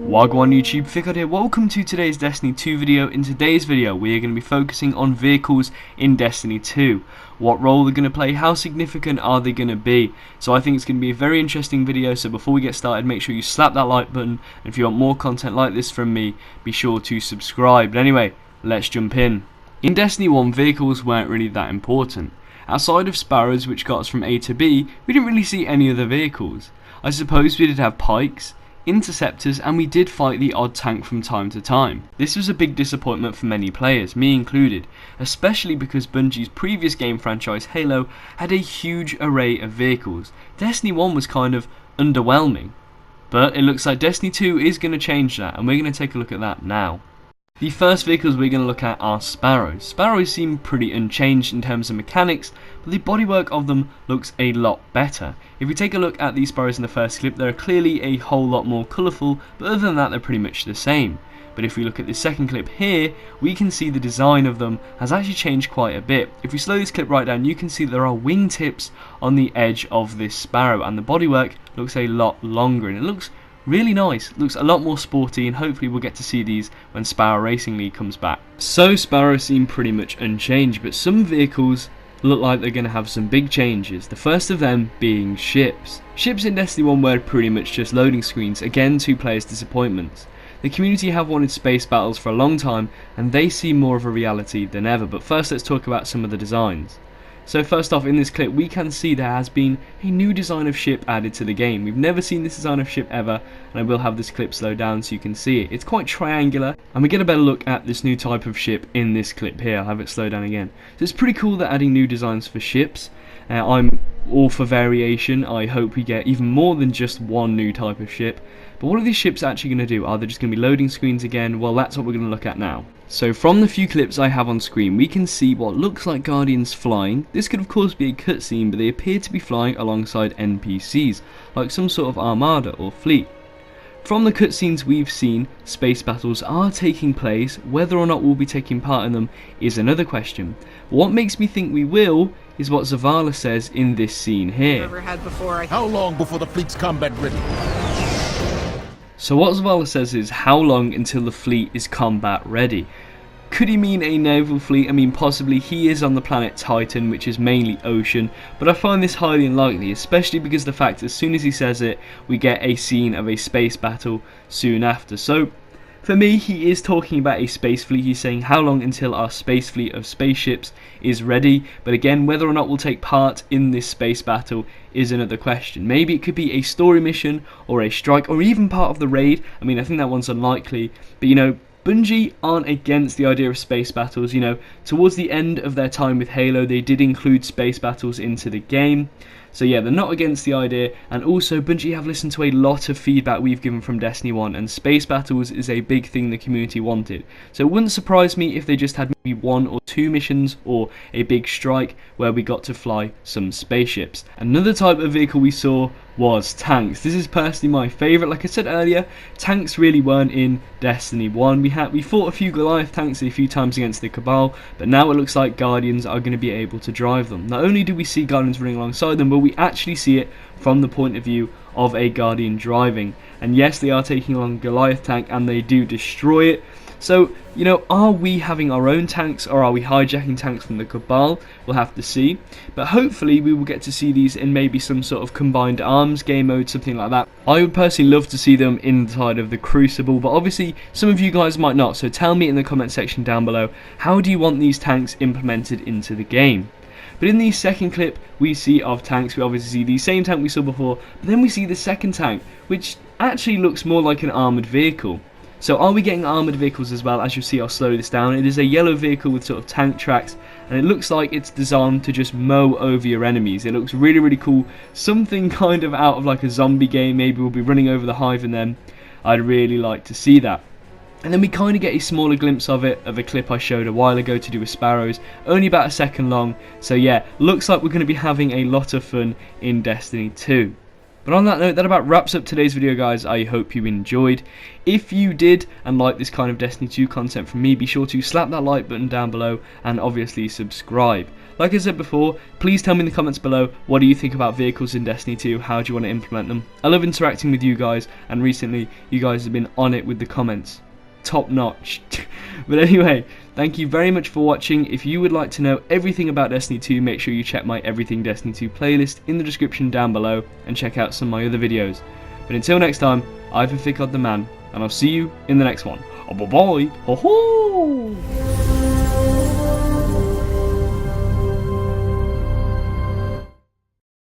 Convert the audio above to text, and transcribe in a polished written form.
Wagwan YouTube, Fikod here. Welcome to today's Destiny 2 video. In today's video we are going to be focusing on vehicles in Destiny 2. What role they're going to play, how significant are they going to be. So I think it's going to be a very interesting video, so before we get started make sure you slap that like button, and if you want more content like this from me, be sure to subscribe. But anyway, let's jump in. In Destiny 1 vehicles weren't really that important. Outside of Sparrows, which got us from A to B, we didn't really see any other vehicles. I suppose we did have pikes, interceptors, and we did fight the odd tank from time to time. This was a big disappointment for many players, me included, especially because Bungie's previous game franchise Halo had a huge array of vehicles. Destiny 1 was kind of underwhelming, but it looks like Destiny 2 is going to change that, and we're going to take a look at that now. The first vehicles we're going to look at are Sparrows. Sparrows seem pretty unchanged in terms of mechanics, but the bodywork of them looks a lot better. If we take a look at these Sparrows in the first clip, they're clearly a whole lot more colourful, but other than that they're pretty much the same. But if we look at the second clip here, we can see the design of them has actually changed quite a bit. If we slow this clip right down, you can see there are wingtips on the edge of this Sparrow, and the bodywork looks a lot longer, and it looks really nice, looks a lot more sporty, and hopefully we'll get to see these when Sparrow Racing League comes back. So Sparrows seem pretty much unchanged, but some vehicles look like they're going to have some big changes, the first of them being ships. Ships in Destiny 1 were pretty much just loading screens, again to players' disappointments. The community have wanted space battles for a long time, and they seem more of a reality than ever, but first let's talk about some of the designs. So first off, in this clip we can see there has been a new design of ship added to the game. We've never seen this design of ship ever, and I will have this clip slowed down so you can see it. It's quite triangular, and we get a better look at this new type of ship in this clip here. I'll have it slowed down again. So it's pretty cool that adding new designs for ships. I'm all for variation. I hope we get even more than just one new type of ship. But what are these ships actually going to do? Are they just going to be loading screens again? Well, that's what we're going to look at now. So from the few clips I have on screen, we can see what looks like Guardians flying. This could of course be a cutscene, but they appear to be flying alongside NPCs, like some sort of armada or fleet. From the cutscenes we've seen, space battles are taking place. Whether or not we'll be taking part in them is another question. What makes me think we will is what Zavala says in this scene here. How long before the fleet's combat ready? So what Zavala says is, how long until the fleet is combat ready? Could he mean a naval fleet? I mean, possibly. He is on the planet Titan, which is mainly ocean, but I find this highly unlikely, especially because the fact as soon as he says it, we get a scene of a space battle soon after. So for me, he is talking about a space fleet. He's saying how long until our space fleet of spaceships is ready. But again, whether or not we'll take part in this space battle is another question. Maybe it could be a story mission or a strike or even part of the raid. I mean, I think that one's unlikely. But you know, Bungie aren't against the idea of space battles. You know, towards the end of their time with Halo, they did include space battles into the game. So yeah, they're not against the idea, and also Bungie have listened to a lot of feedback we've given from Destiny 1, and space battles is a big thing the community wanted. So it wouldn't surprise me if they just had maybe 1 or 2 missions or a big strike where we got to fly some spaceships. Another type of vehicle we saw was tanks. This is personally my favourite. Like I said earlier, tanks really weren't in Destiny 1. We fought a few Goliath tanks a few times against the Cabal, but now it looks like Guardians are going to be able to drive them. Not only do we see Guardians running alongside them, but we actually see it from the point of view of a Guardian driving. And yes, they are taking on Goliath tank and they do destroy it. So, you know, are we having our own tanks or are we hijacking tanks from the Cabal? We'll have to see. But hopefully we will get to see these in maybe some sort of combined arms game mode, something like that. I would personally love to see them inside of the Crucible, but obviously some of you guys might not. So tell me in the comment section down below, how do you want these tanks implemented into the game? But in the second clip we see of tanks, we obviously see the same tank we saw before, but then we see the second tank, which actually looks more like an armoured vehicle. So are we getting armoured vehicles as well? As you see, I'll slow this down. It is a yellow vehicle with sort of tank tracks, and it looks like it's designed to just mow over your enemies. It looks really, really cool. Something kind of out of like a zombie game. Maybe we'll be running over the hive in them. I'd really like to see that. And then we kind of get a smaller glimpse of it, of a clip I showed a while ago to do with Sparrows, only about a second long. So yeah, looks like we're going to be having a lot of fun in Destiny 2. But on that note, that about wraps up today's video, guys. I hope you enjoyed. If you did and like this kind of Destiny 2 content from me, be sure to slap that like button down below and obviously subscribe. Like I said before, please tell me in the comments below, what do you think about vehicles in Destiny 2, how do you want to implement them? I love interacting with you guys, and recently you guys have been on it with the comments. Top notch. But anyway, thank you very much for watching. If you would like to know everything about Destiny 2, make sure you check my Everything Destiny 2 playlist in the description down below, and check out some of my other videos. But until next time, I've been Fikod the Man, and I'll see you in the next one. Bye bye. Ho ho!